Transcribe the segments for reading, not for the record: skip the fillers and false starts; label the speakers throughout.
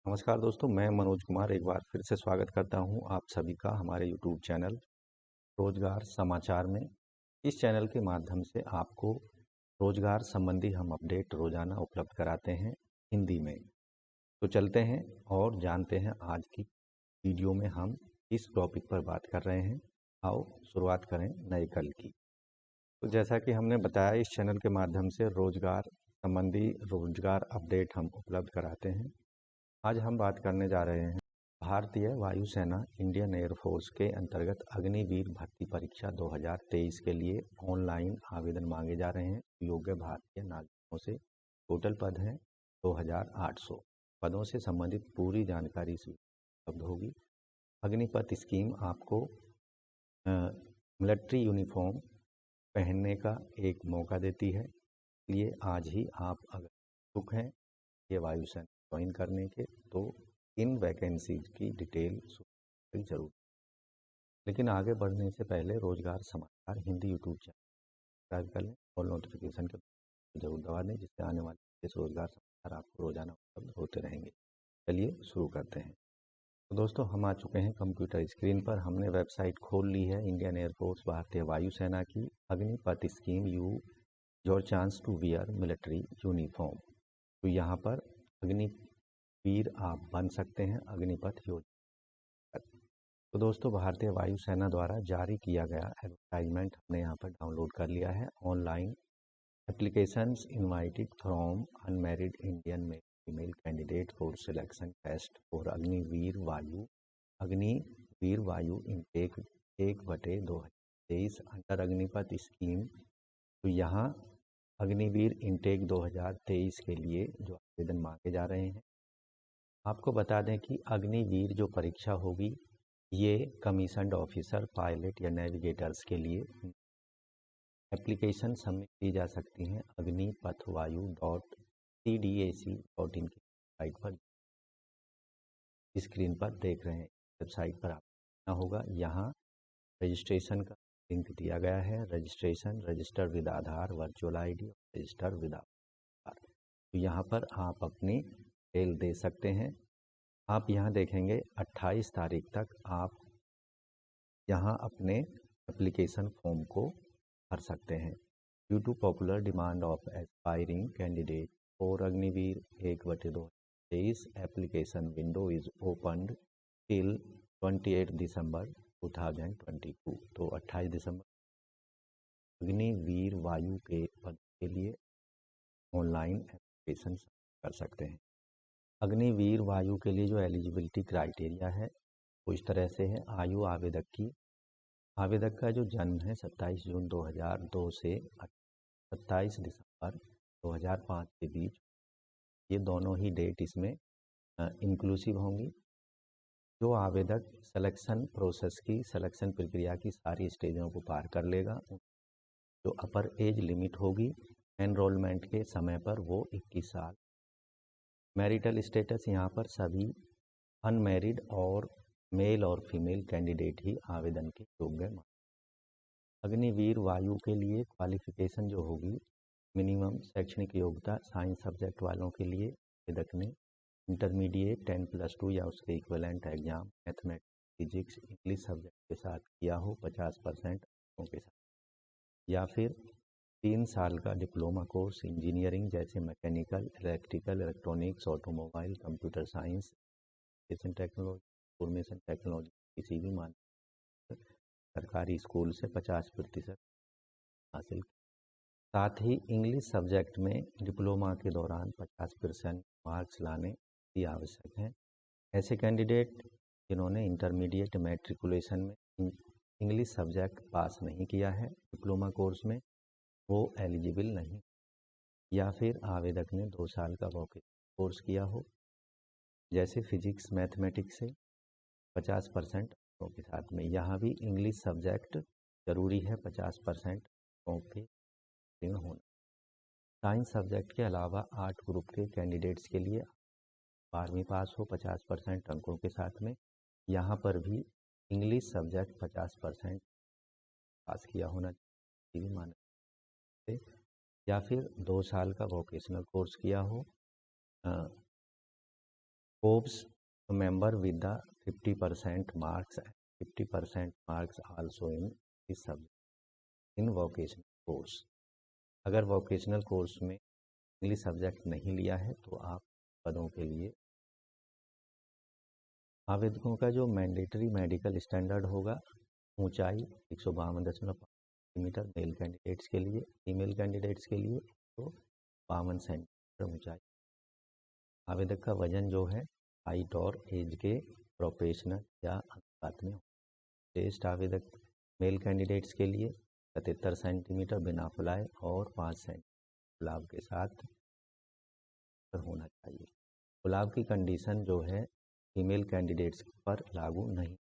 Speaker 1: नमस्कार दोस्तों, मैं मनोज कुमार एक बार फिर से स्वागत करता हूं आप सभी का हमारे यूट्यूब चैनल रोजगार समाचार में। इस चैनल के माध्यम से आपको रोजगार संबंधी हम अपडेट रोजाना उपलब्ध कराते हैं हिंदी में। तो चलते हैं और जानते हैं आज की वीडियो में हम इस टॉपिक पर बात कर रहे हैं। आओ शुरुआत करें नए कल की। तो जैसा कि हमने बताया, इस चैनल के माध्यम से रोजगार संबंधी रोजगार अपडेट हम उपलब्ध कराते हैं। आज हम बात करने जा रहे हैं भारतीय वायुसेना इंडियन एयरफोर्स के अंतर्गत अग्निवीर भर्ती परीक्षा 2023 के लिए ऑनलाइन आवेदन मांगे जा रहे हैं योग्य भारतीय नागरिकों से। टोटल पद हैं 2800। पदों से संबंधित पूरी जानकारी इसमें उपलब्ध होगी। अग्निपथ स्कीम आपको मिलिट्री यूनिफॉर्म पहनने का एक मौका देती है, इसलिए आज ही आप अगर इच्छुक हैं ये वायुसेना ज्वाइन करने के तो इन वैकेंसीज की डिटेल जरूर। लेकिन आगे बढ़ने से पहले रोजगार समाचार हिंदी यूट्यूब चैनल सब्सक्राइब कर लें और नोटिफिकेशन के जरूर दबा दें, जिससे आने वाले रोजगार समाचार आपको रोजाना उपलब्ध होते रहेंगे। चलिए शुरू करते हैं। तो दोस्तों, हम आ चुके हैं कंप्यूटर स्क्रीन पर। हमने वेबसाइट खोल ली है इंडियन एयरफोर्स भारतीय वायुसेना की Agnipath scheme your chance to wear military uniform. तो यहाँ पर अग्निवीर आप बन सकते हैं अग्निपथ योजना। तो दोस्तों, भारतीय वायुसेना द्वारा जारी किया गया एडवर्टाइजमेंट हमने यहाँ पर डाउनलोड कर लिया है। Online applications invited from unmarried Indian male female candidate for selection test for Agniveer Vayu intake 1/2023 under Agnipath scheme. तो यहाँ अग्निवीर इनटेक 2023 के लिए जो आवेदन मांगे जा रहे हैं, आपको बता दें कि अग्निवीर जो परीक्षा होगी ये कमीशन्ड ऑफिसर, पायलट या नेविगेटर्स के लिए एप्लीकेशन सबमिट की जा सकती हैं अग्निपथवायु.cdac.in की वेबसाइट पर। स्क्रीन पर देख रहे हैं, वेबसाइट पर आपको होगा। यहाँ रजिस्ट्रेशन का लिंक दिया गया है। Registration, register with Aadhaar, virtual ID, register with Aadhaar. तो यहाँ पर आप अपनी डिटेल दे सकते हैं। आप यहाँ देखेंगे 28 तारीख तक आप यहाँ अपने एप्लीकेशन फॉर्म को भर सकते हैं। Due to popular demand of aspiring candidate for Agniveer 1/2023 application window is opened till 28 December 2022। तो 28 दिसंबर अग्निवीर वायु के पद के लिए ऑनलाइन एप्लीकेशन कर सकते हैं। अग्निवीर वायु के लिए जो एलिजिबिलिटी क्राइटेरिया है वो इस तरह से है। आयु आवेदक का जो जन्म है 27 जून 2002 से 27 दिसंबर 2005 के बीच, ये दोनों ही डेट इसमें इंक्लूसिव होंगी। जो आवेदक सिलेक्शन प्रोसेस की सिलेक्शन प्रक्रिया की सारी स्टेजों को पार कर लेगा, जो अपर एज लिमिट होगी एनरोलमेंट के समय पर वो 21 साल। मैरिटल स्टेटस यहाँ पर सभी अनमैरिड और मेल और फीमेल कैंडिडेट ही आवेदन के योग्य। अग्निवीर वायु के लिए क्वालिफिकेशन जो होगी, मिनिमम शैक्षणिक योग्यता साइंस सब्जेक्ट वालों के लिए आवेदक ने इंटरमीडिएट 10+2 या उसके equivalent exam mathematics, physics, English subject के साथ किया हो 50% अंकों के साथ, या फिर 3 साल का डिप्लोमा कोर्स इंजीनियरिंग जैसे mechanical, electrical, electronics, automobile, computer science, technology, information technology किसी भी मान सरकारी स्कूल से 50% हासिल। साथ ही इंग्लिश सब्जेक्ट में डिप्लोमा के दौरान 50% मार्क्स लाने भी आवश्यक हैं। ऐसे कैंडिडेट जिन्होंने इंटरमीडिएट मैट्रिकुलेशन में इंग्लिश सब्जेक्ट पास नहीं किया है डिप्लोमा कोर्स में, वो एलिजिबल नहीं। या फिर आवेदक ने 2 साल का वोकेशनल कोर्स किया हो, जैसे फिजिक्स मैथमेटिक्स से 50% अंकों के साथ में। यहाँ भी इंग्लिश सब्जेक्ट जरूरी है 50% अंकों के होना। साइंस सब्जेक्ट के अलावा 8 ग्रुप के कैंडिडेट्स के लिए 12वीं पास हो 50% अंकों के साथ में। यहाँ पर भी इंग्लिश सब्जेक्ट 50% पास किया होना चाहिए माना, या फिर 2 साल का वोकेशनल कोर्स किया हो hopes a member with the 50% marks and 50% marks also in this subject in vocational course। अगर वोकेशनल कोर्स में इंग्लिश सब्जेक्ट नहीं लिया है तो आप पदों के लिए आवेदकों का जो मैंडेटरी मेडिकल स्टैंडर्ड होगा, ऊंचाई 152.5 सेंटीमीटर मेल कैंडिडेट्स के लिए, फीमेल कैंडिडेट्स के लिए 152 सेंटीमीटर ऊंचाई। आवेदक का वजन जो है हाइट और एज के प्रोपोर्शनल या अनुपात में। टेस्ट आवेदक मेल कैंडिडेट्स के लिए 77 सेंटीमीटर बिना फुलाए और 5 सेंटीमीटर फुलाव के साथ होना चाहिए। फुलाव की कंडीशन जो है फीमेल कैंडिडेट्स पर लागू नहीं,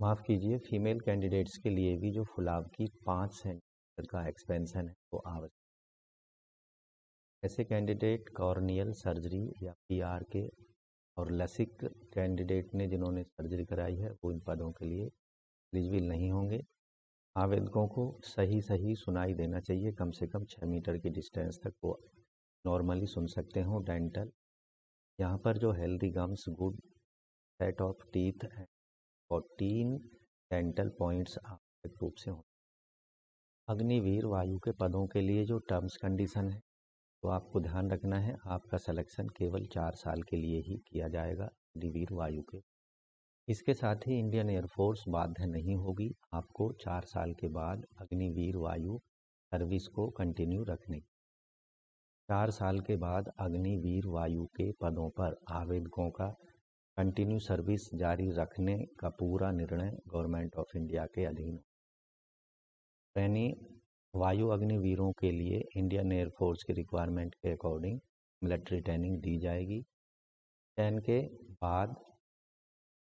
Speaker 1: माफ़ कीजिए, फीमेल कैंडिडेट्स के लिए भी जो फुलाव की 5 सेंटीमीटर का एक्सपेंशन है वो आवश्यक। ऐसे कैंडिडेट कॉर्नियल सर्जरी या पीआर के और लसिक कैंडिडेट ने जिन्होंने सर्जरी कराई है वो इन पदों के लिए एलिजिबल नहीं होंगे। आवेदकों को सही सुनाई देना चाहिए, कम से कम 6 मीटर की डिस्टेंस तक वो नॉर्मली सुन सकते हो। डेंटल, यहाँ पर जो healthy gums, good set of teeth and 14 dental points आवश्यक रूप से हों। अग्निवीर वायु के पदों के लिए जो टर्म्स कंडीशन है तो आपको ध्यान रखना है, आपका सिलेक्शन केवल 4 साल के लिए ही किया जाएगा अग्निवीर वायु के। इसके साथ ही इंडियन एयरफोर्स बाध्य नहीं होगी आपको 4 साल के बाद अग्निवीर वायु सर्विस को कंटिन्यू रखने। 4 साल के बाद अग्निवीर वायु के पदों पर आवेदकों का कंटिन्यू सर्विस जारी रखने का पूरा निर्णय गवर्नमेंट ऑफ इंडिया के अधीन। ट्रेनिंग वायु अग्निवीरों के लिए इंडियन एयरफोर्स की रिक्वायरमेंट के अकॉर्डिंग मिलिट्री ट्रेनिंग दी जाएगी। चयन के बाद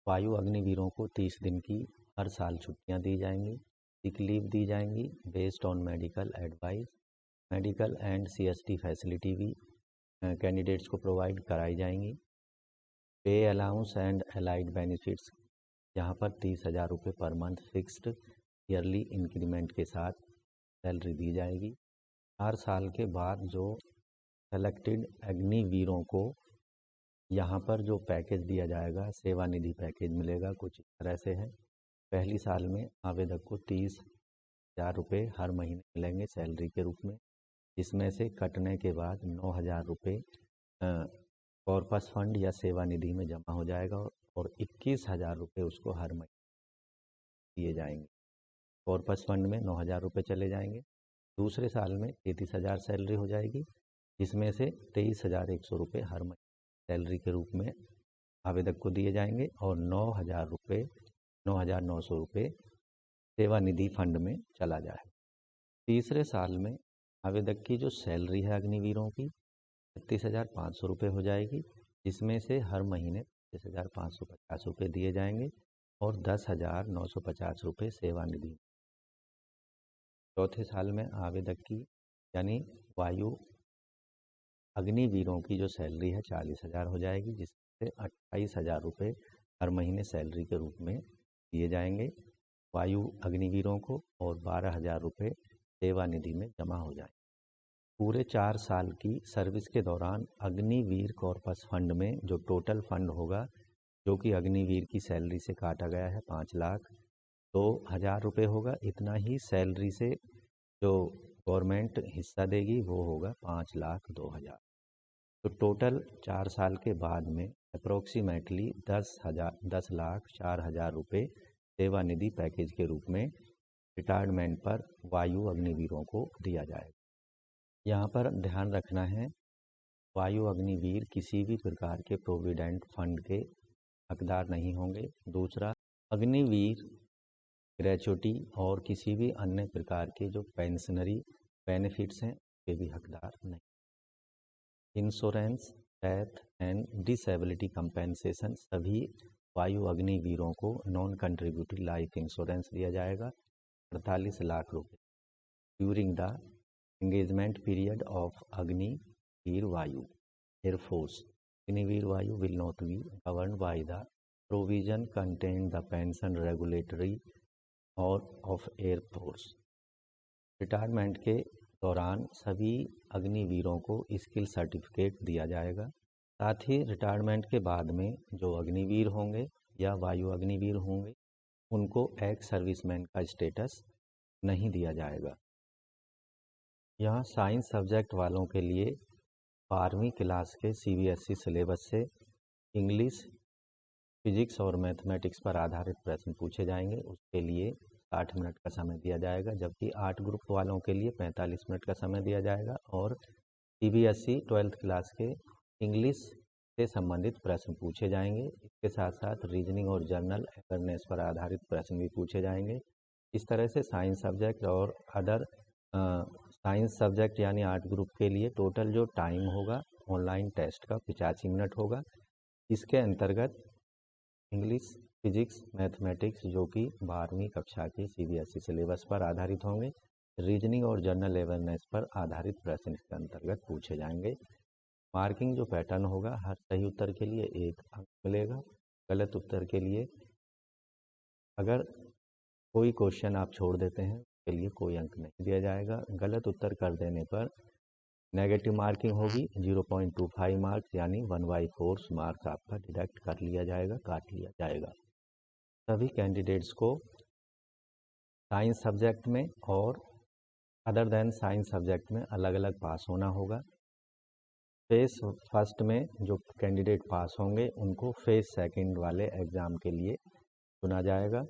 Speaker 1: वायु अग्निवीरों को 30 दिन की हर साल छुट्टियां दी जाएंगी, सिक लीव दी जाएंगी based on medical advice. Medical and CST facility भी कैंडिडेट्स को प्रोवाइड कराई जाएंगी। पे अलाउंस एंड एलाइड बेनिफिट्स, यहाँ पर 30,000 रुपये per month fixed yearly increment के साथ सैलरी दी जाएगी। 4 साल के बाद जो सेलेक्टेड अग्निवीरों को यहाँ पर जो पैकेज दिया जाएगा, सेवानिधि पैकेज मिलेगा, कुछ इस तरह से है। पहली साल में आवेदक को 30,000 रुपये हर महीने मिलेंगे सैलरी के रूप में, जिसमें से कटने के बाद 9,000 रुपये कॉर्पस फंड या सेवानिधि में जमा हो जाएगा और 21,000 रुपये उसको हर महीने दिए जाएंगे। कॉर्पस फंड में 9,000 रुपये चले जाएंगे। दूसरे साल में 33,000 सैलरी हो जाएगी, जिसमें से 23,100 रुपये हर महीने सैलरी के रूप में आवेदक को दिए जाएंगे और 9,900 रुपये सेवानिधि फंड में चला जाएगा। तीसरे साल में आवेदक की जो सैलरी है अग्निवीरों की 36,500 रुपये हो जाएगी, जिसमें से हर महीने 2550 रुपये दिए जाएंगे और 10,950 रुपये सेवानिधि। चौथे साल में आवेदक की यानी वायु अग्निवीरों की जो सैलरी है 40,000 हो जाएगी, जिससे 28,000 रुपये हर महीने सैलरी के रूप में दिए जाएंगे वायु अग्निवीरों को और 12,000 रुपये सेवानिधि में जमा हो जाएंगे। पूरे 4 साल की सर्विस के दौरान अग्निवीर कॉर्पस फंड में जो टोटल फंड होगा, जो कि अग्निवीर की सैलरी से काटा गया है 5,02,000 रुपये होगा, इतना ही सैलरी से जो गवर्नमेंट हिस्सा देगी वो होगा 5,02,000। तो टोटल 4 साल के बाद में अप्रोक्सीमेटली 10,04,000 रुपये सेवानिधि पैकेज के रूप में रिटायरमेंट पर वायु अग्निवीरों को दिया जाएगा। यहाँ पर ध्यान रखना है, वायु अग्निवीर किसी भी प्रकार के प्रोविडेंट फंड के हकदार नहीं होंगे। दूसरा, अग्निवीर ग्रेचुटी और किसी भी अन्य प्रकार के जो पेंशनरी बेनिफिट्स हैं के भी हकदार नहीं। Insurance, death and disability compensation, सभी वायु अग्निवीरों को नॉन कंट्रीब्यूटरी लाइफ इंश्योरेंस दिया जाएगा 48 लाख रुपये during the engagement period of Agniveer वायु एयरफोर्स। अग्निवीर वायु will not be governed by the provision contained the pension regulatory और ऑफ एयरफोर्स। रिटायरमेंट के दौरान सभी अग्निवीरों को स्किल सर्टिफिकेट दिया जाएगा, साथ ही रिटायरमेंट के बाद में जो अग्निवीर होंगे या वायु अग्निवीर होंगे उनको एक्स सर्विसमैन का स्टेटस नहीं दिया जाएगा। यहाँ साइंस सब्जेक्ट वालों के लिए 12वीं क्लास के CBSE सिलेबस से इंग्लिश, फिजिक्स और मैथमेटिक्स पर आधारित प्रश्न पूछे जाएंगे। उसके लिए 60 मिनट का समय दिया जाएगा, जबकि 8 ग्रुप वालों के लिए 45 मिनट का समय दिया जाएगा। और CBSE 12th क्लास के इंग्लिश से संबंधित प्रश्न पूछे जाएंगे। इसके साथ साथ रीजनिंग और जनरल अवेयरनेस पर आधारित प्रश्न भी पूछे जाएंगे। इस तरह से साइंस सब्जेक्ट और अदर साइंस सब्जेक्ट यानी 8 ग्रुप के लिए टोटल जो टाइम होगा ऑनलाइन टेस्ट का 85 मिनट होगा। इसके अंतर्गत इंग्लिश, फिजिक्स, मैथमेटिक्स जो कि 12वीं कक्षा की CBSE सिलेबस पर आधारित होंगे, रीजनिंग और जनरल अवेयरनेस पर आधारित प्रश्न इसके अंतर्गत पूछे जाएंगे। मार्किंग जो पैटर्न होगा, हर सही उत्तर के लिए 1 अंक मिलेगा। गलत उत्तर के लिए अगर कोई क्वेश्चन आप छोड़ देते हैं उसके लिए कोई अंक नहीं दिया जाएगा। गलत उत्तर कर देने पर नेगेटिव मार्किंग होगी, 0.25 मार्क्स यानी 1/4 मार्क्स आपका डिडक्ट कर लिया जाएगा, काट लिया जाएगा। सभी कैंडिडेट्स को साइंस सब्जेक्ट में और अदर देन साइंस सब्जेक्ट में अलग अलग पास होना होगा। फेज फर्स्ट में जो कैंडिडेट पास होंगे उनको फेज सेकंड वाले एग्ज़ाम के लिए चुना जाएगा।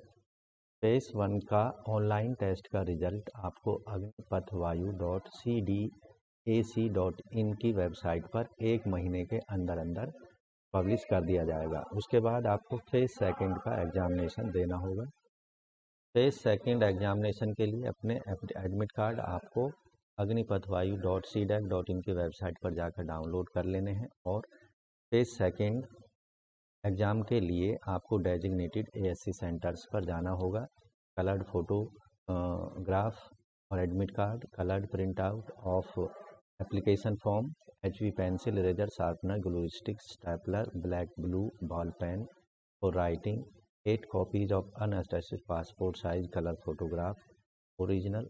Speaker 1: फेज 1 का ऑनलाइन टेस्ट का रिजल्ट आपको agnipathvayu.cdac.in की वेबसाइट पर 1 महीने के अंदर अंदर पब्लिश कर दिया जाएगा। उसके बाद आपको फेज सेकंड का एग्जामिनेशन देना होगा। फेज सेकंड एग्जामिनेशन के लिए अपने एडमिट कार्ड आपको agnipathvayu.cdac.in की वेबसाइट पर जाकर डाउनलोड कर लेने हैं। और फेज सेकंड एग्ज़ाम के लिए आपको डेजिग्नेटेड ASC सेंटर्स पर जाना होगा। कलर्ड फोटोग्राफ और admit card, coloured print out of application form, HB pencil, eraser, sharpener, glue stick, stapler, black blue ball pen for writing, 8 copies of unattested passport size colour photograph, original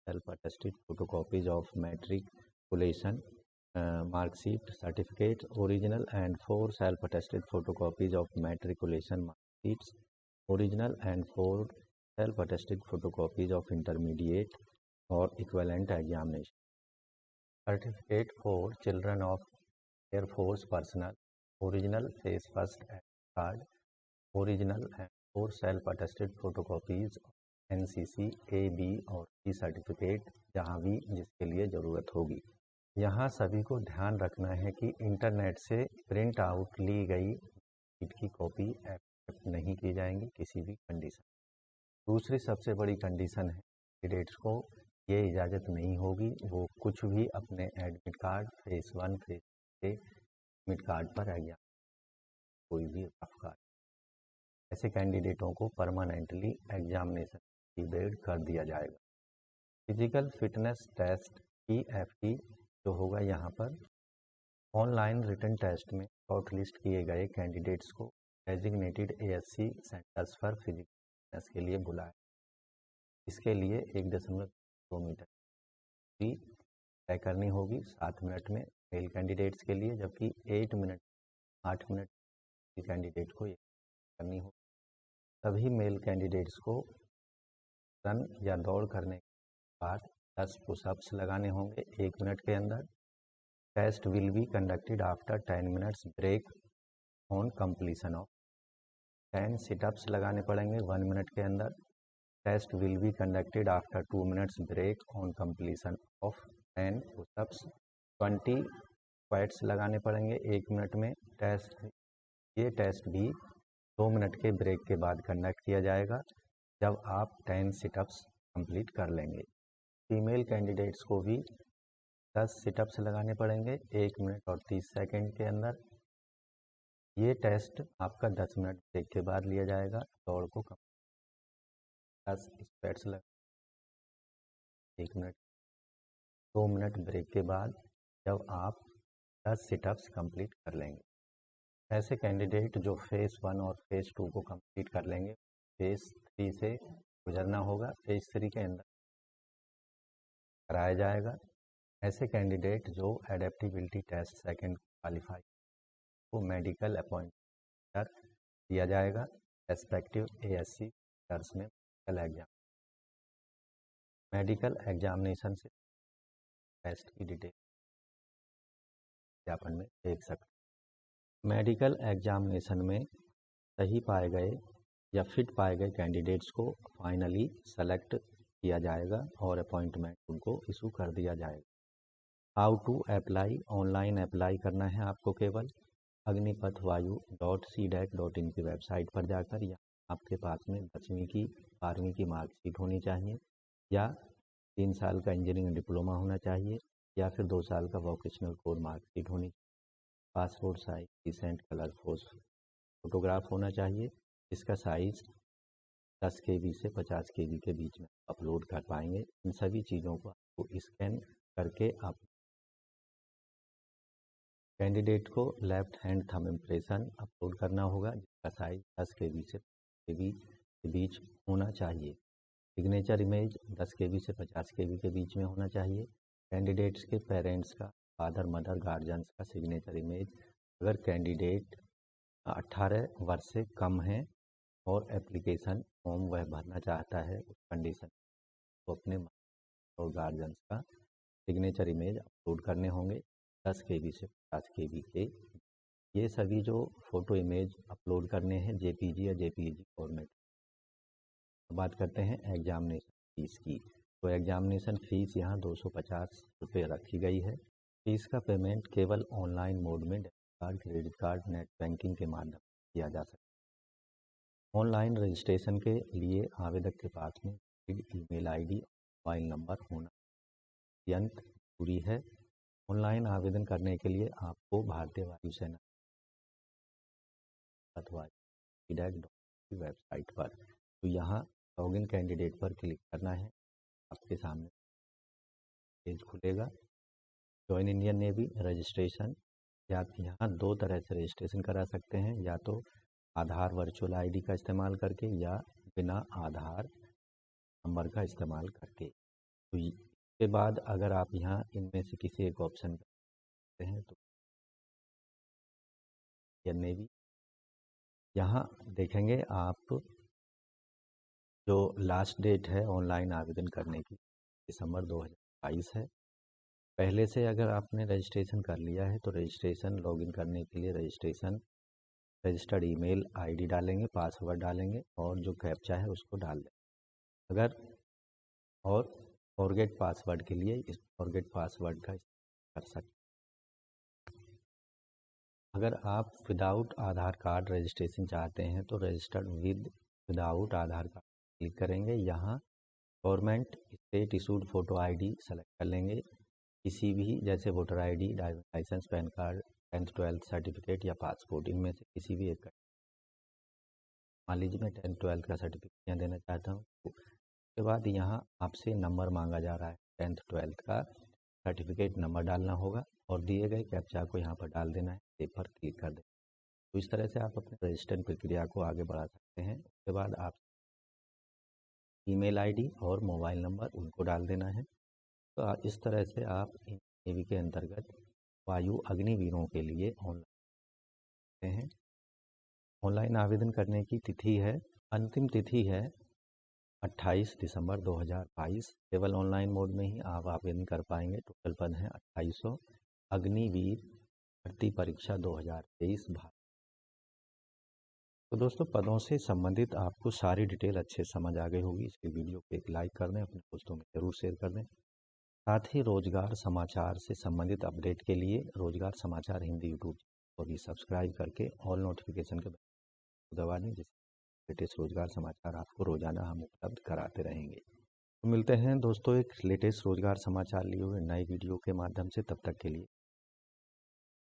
Speaker 1: self attested photocopies of matriculation marksheet, certificate, original and 4 self-attested photocopies of matriculation marksheets, original and 4 self-attested photocopies of intermediate or equivalent examination, certificate for children of Air Force personnel, original face first card, original and 4 self-attested photocopies of NCC A, B और C certificate जहाँ भी जिसके लिए ज़रूरत होगी। यहाँ सभी को ध्यान रखना है कि इंटरनेट से प्रिंट आउट ली गई शीट की कॉपी एक्सेप्ट नहीं की जाएंगी किसी भी कंडीशन। दूसरी सबसे बड़ी कंडीशन है कैंडिडेट्स को ये इजाज़त नहीं होगी वो कुछ भी अपने एडमिट कार्ड फेज 1 फेज के एडमिट कार्ड पर एग्जाम कोई भी रफ कार्ड, ऐसे कैंडिडेटों को परमानेंटली एग्जामिनेशन डिबेट कर दिया जाएगा। फिजिकल फिटनेस टेस्ट EFT जो होगा यहाँ पर ऑनलाइन रिटन टेस्ट में शॉर्ट लिस्ट किए गए कैंडिडेट्स को डेजिग्नेटेड ASC सेंटर्स पर फिजिकल फिटनेस के लिए बुलाया। इसके लिए 1.2 मीटर की तय करनी होगी 7 मिनट में मेल कैंडिडेट्स के लिए, जबकि 8 मिनट की कैंडिडेट को करनी होगी। सभी मेल कैंडिडेट्स को रन या दौड़ करने के बाद 10 पुशअप्स लगाने होंगे 1 मिनट के अंदर। Test will be conducted after 10 minutes break on completion of 10 situps लगाने पड़ेंगे 1 मिनट के अंदर। Test will be conducted after 2 minutes break on completion of 10 pushups. 20 squats लगाने पड़ेंगे 1 मिनट में। ये टेस्ट भी 2 मिनट के ब्रेक के बाद कंडक्ट किया जाएगा जब आप 10 सिटअप्स कंप्लीट कर लेंगे। फीमेल कैंडिडेट्स को भी 10 सिटअप्स लगाने पड़ेंगे 1 मिनट और 30 सेकंड के अंदर। ये टेस्ट आपका 10 मिनट ब्रेक के बाद लिया जाएगा। दौड़ को 10 स्क्वाट्स लगा 1 मिनट, 2 मिनट ब्रेक के बाद जब आप 10 सिटअप्स कंप्लीट कर लेंगे। ऐसे कैंडिडेट जो फेज 1 और फेज 2 को कंप्लीट कर लेंगे फेज 3 से गुजरना होगा, फेज 3 के अंदर कराया जाएगा। ऐसे कैंडिडेट जो एडेप्टिबिलिटी टेस्ट सेकंड क्वालिफाई को मेडिकल अपॉइंटमेंट दिया जाएगा रेस्पेक्टिव ASC सेंटर्स में मेडिकल एग्जामिनेशन से टेस्ट की डिटेल विज्ञापन में देख सकते हैं। मेडिकल एग्जामिनेशन में सही पाए गए या फिट पाए गए कैंडिडेट्स को फाइनली सेलेक्ट किया जाएगा और अपॉइंटमेंट उनको इशू कर दिया जाएगा। How to apply, online apply करना है आपको केवल agnipathvayu.cdac.in की वेबसाइट पर जाकर, या आपके पास में 10वीं की 12वीं की मार्कशीट होनी चाहिए, या 3 साल का इंजीनियरिंग डिप्लोमा होना चाहिए, या फिर 2 साल का वोकेशनल कोर्स मार्कशीट होनी चाहिए। Passport size recent colour photograph होना चाहिए, इसका साइज 10 KB से 50 KB के बीच में अपलोड कर पाएंगे। इन सभी चीज़ों को आपको स्कैन करके आप कैंडिडेट को left hand thumb impression upload करना होगा, जिसका साइज 10 KB से 50 KB के बीच होना चाहिए। सिग्नेचर इमेज 10 KB से 50 KB के बीच में होना चाहिए। कैंडिडेट्स के पेरेंट्स का, फादर मदर गार्जियंस का सिग्नेचर इमेज, अगर कैंडिडेट 18 वर्ष से कम है और एप्लीकेशन फॉर्म वह भरना चाहता है, उस कंडीशन को अपने और गार्जियंस का सिग्नेचर इमेज अपलोड करने होंगे 10 KB से 50 KB के। ये सभी जो फ़ोटो इमेज अपलोड करने हैं JPG या JPEG फॉर्मेट। बात करते हैं एग्जामिनेशन फीस की। तो एग्जामिनेशन फ़ीस यहाँ 250 रुपये रखी गई है। फीस का पेमेंट केवल ऑनलाइन मोड में debit card, credit card, net banking के माध्यम से किया जा सकता है। ऑनलाइन रजिस्ट्रेशन के लिए आवेदक के पास में ईमेल ID, मोबाइल नंबर होना अत्यंत जरूरी है। ऑनलाइन आवेदन करने के लिए आपको भारतीय वायुसेना अथवा की वेबसाइट पर, तो यहाँ लॉगिन कैंडिडेट पर क्लिक करना है। आपके सामने पेज खुलेगा, जॉइन इंडियन नेवी रजिस्ट्रेशन। या यहाँ 2 तरह से रजिस्ट्रेशन करा सकते हैं, या तो आधार वर्चुअल ID का इस्तेमाल करके, या बिना आधार नंबर का इस्तेमाल करके। तो इसके बाद अगर आप यहाँ इनमें से किसी एक ऑप्शन करते हैं तो नेवी, यहाँ देखेंगे आप जो लास्ट डेट है ऑनलाइन आवेदन करने की दिसंबर 2022 है। पहले से अगर आपने रजिस्ट्रेशन कर लिया है तो रजिस्ट्रेशन लॉगिन करने के लिए रजिस्टर्ड ईमेल ID डालेंगे, पासवर्ड डालेंगे और जो कैप्चा है उसको डाल दें। अगर और फॉरगेट पासवर्ड के लिए इस फॉरगेट पासवर्ड का इस्तेमाल कर सकते हैं। अगर आप विदाउट आधार कार्ड रजिस्ट्रेशन चाहते हैं तो registered without Aadhaar card click करेंगे। यहाँ government state issued photo ID select कर लेंगे। किसी भी, जैसे voter ID, driving licence, PAN card, 10th 12th certificate या पासपोर्ट, इनमें से किसी भी एक। मान लीजिए मैं 10th 12th का सर्टिफिकेट यहाँ देना चाहता हूँ। उसके बाद यहाँ आपसे नंबर मांगा जा रहा है, 10th 12th का सर्टिफिकेट नंबर डालना होगा और दिए गए कैप्चा को यहाँ पर डाल देना है। सेव पर क्लिक कर दें। तो इस तरह से आप अपने रजिस्ट्रेशन प्रक्रिया को आगे बढ़ा सकते हैं। उसके बाद आप ईमेल ID और मोबाइल नंबर उनको डाल देना है। तो इस तरह से आप नेवी के अंतर्गत वायु अग्निवीरों के लिए ऑनलाइन हैं। ऑनलाइन आवेदन करने की तिथि है, अंतिम तिथि है 28 दिसंबर 2022। केवल ऑनलाइन मोड में ही आप आवेदन कर पाएंगे। टोटल पद हैं 2800। अग्निवीर भर्ती परीक्षा 2023 भारत। तो दोस्तों, पदों से संबंधित आपको सारी डिटेल अच्छे समझ आ गई होगी। इसके वीडियो को एक लाइक कर दें, अपने दोस्तों में ज़रूर शेयर कर दें। साथ ही रोजगार समाचार से संबंधित अपडेट के लिए रोजगार समाचार हिंदी यूट्यूब को भी सब्सक्राइब करके ऑल नोटिफिकेशन के दबा दें, जिससे लेटेस्ट रोजगार समाचार आपको रोजाना हम उपलब्ध कराते रहेंगे। तो मिलते हैं दोस्तों एक लेटेस्ट रोजगार समाचार लिए हुए नए वीडियो के माध्यम से। तब तक के लिए